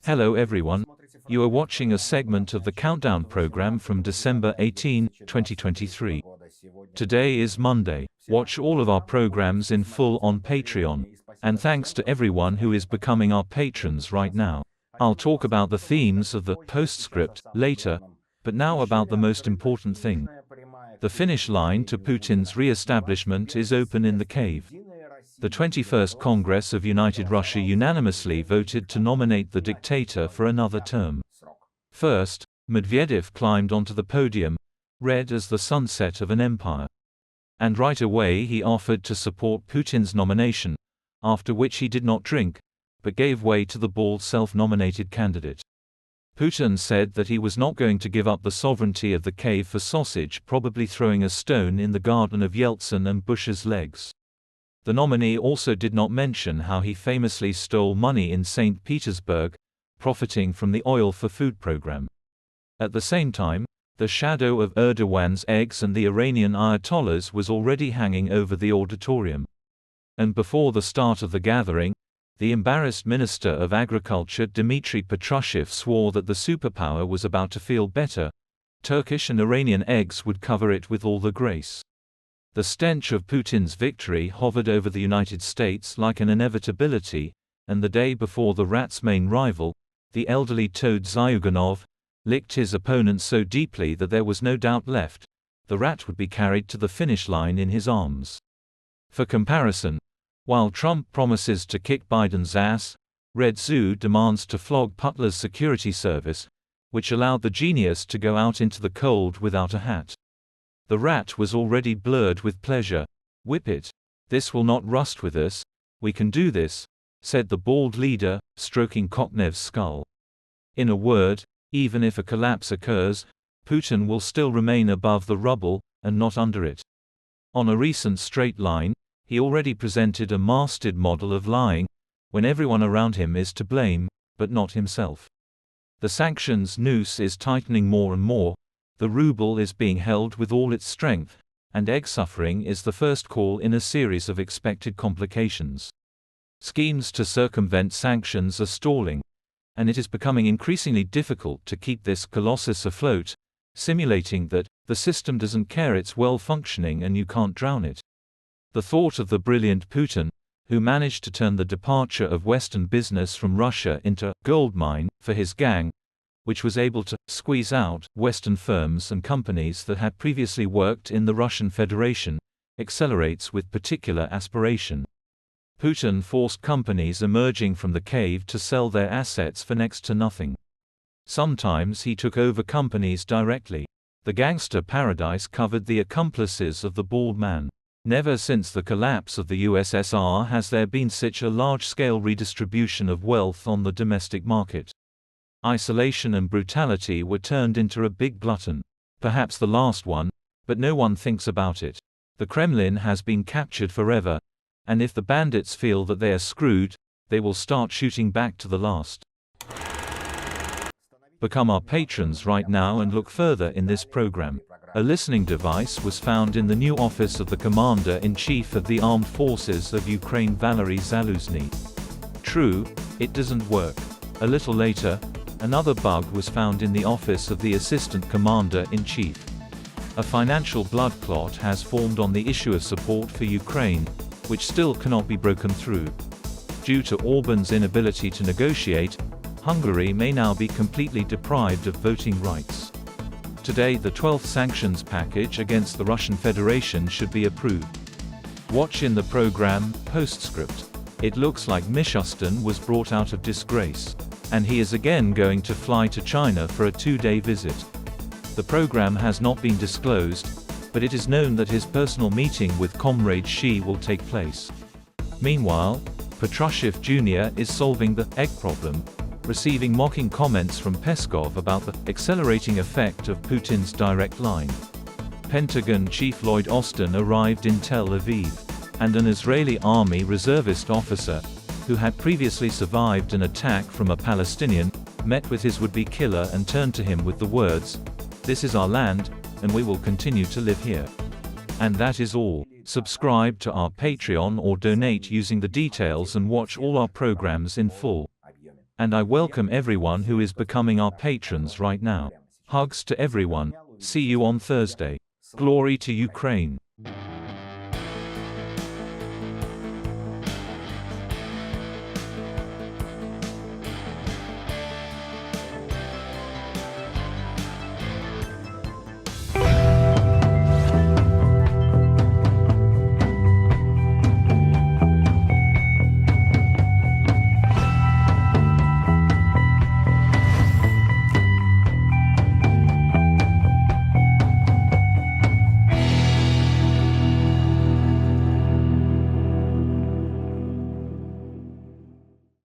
Hello everyone. You are watching a segment of the Countdown program from December 18, 2023. Today is Monday. Watch all of our programs in full on Patreon. And thanks to everyone who is becoming our patrons right now. I'll talk about the themes of the postscript later, but now about the most important thing. The finish line to Putin's re-establishment is open in the cave. The 21st Congress of United Russia unanimously voted to nominate the dictator for another term. First, Medvedev climbed onto the podium, red as the sunset of an empire. And right away he offered to support Putin's nomination, after which he did not drink, but gave way to the bald self-nominated candidate. Putin said that he was not going to give up the sovereignty of the cave for sausage, probably throwing a stone in the garden of Yeltsin and Bush's legs. The nominee also did not mention how he famously stole money in St. Petersburg, profiting from the oil for food program. At the same time, the shadow of Erdogan's eggs and the Iranian Ayatollahs was already hanging over the auditorium. And before the start of the gathering, the embarrassed Minister of Agriculture Dmitry Patrushev swore that the superpower was about to feel better. Turkish and Iranian eggs would cover it with all the grace. The stench of Putin's victory hovered over the United States like an inevitability, and the day before the rat's main rival, the elderly toad Zyuganov, licked his opponent so deeply that there was no doubt left, the rat would be carried to the finish line in his arms. For comparison, while Trump promises to kick Biden's ass, Red Zoo demands to flog Putler's security service, which allowed the genius to go out into the cold without a hat. The rat was already blurred with pleasure. "Whip it. This will not rust with us. We can do this," said the bald leader, stroking Kokhnev's skull. In a word, even if a collapse occurs, Putin will still remain above the rubble, and not under it. On a recent Straight Line, he already presented a mastered model of lying, when everyone around him is to blame, but not himself. The sanctions noose is tightening more and more. The ruble is being held with all its strength, and egg suffering is the first call in a series of expected complications. Schemes to circumvent sanctions are stalling, and it is becoming increasingly difficult to keep this colossus afloat, simulating that the system doesn't care, it's well functioning and you can't drown it. The thought of the brilliant Putin, who managed to turn the departure of Western business from Russia into a goldmine for his gang, which was able to squeeze out Western firms and companies that had previously worked in the Russian Federation, accelerates with particular aspiration. Putin forced companies emerging from the cave to sell their assets for next to nothing. Sometimes he took over companies directly. The gangster paradise covered the accomplices of the bald man. Never since the collapse of the USSR has there been such a large-scale redistribution of wealth on the domestic market. Isolation and brutality were turned into a big glutton. Perhaps the last one, but no one thinks about it. The Kremlin has been captured forever, and if the bandits feel that they are screwed, they will start shooting back to the last. Become our patrons right now and look further in this program. A listening device was found in the new office of the Commander-in-Chief of the Armed Forces of Ukraine, Valery Zaluzny. True, it doesn't work. A little later, another bug was found in the office of the Assistant Commander-in-Chief. A financial blood clot has formed on the issue of support for Ukraine, which still cannot be broken through. Due to Orban's inability to negotiate, Hungary may now be completely deprived of voting rights. Today the 12th sanctions package against the Russian Federation should be approved. Watch in the program, Postscript. It looks like Mishustin was brought out of disgrace, and he is again going to fly to China for a 2-day visit. The program has not been disclosed, but it is known that his personal meeting with Comrade Xi will take place. Meanwhile, Patrushev Jr. is solving the egg problem, receiving mocking comments from Peskov about the accelerating effect of Putin's direct line. Pentagon Chief Lloyd Austin arrived in Tel Aviv, and an Israeli army reservist officer, who had previously survived an attack from a Palestinian, met with his would-be killer and turned to him with the words, "This is our land, and we will continue to live here." And that is all. Subscribe to our Patreon or donate using the details and watch all our programs in full. And I welcome everyone who is becoming our patrons right now. Hugs to everyone. See you on Thursday. Glory to Ukraine.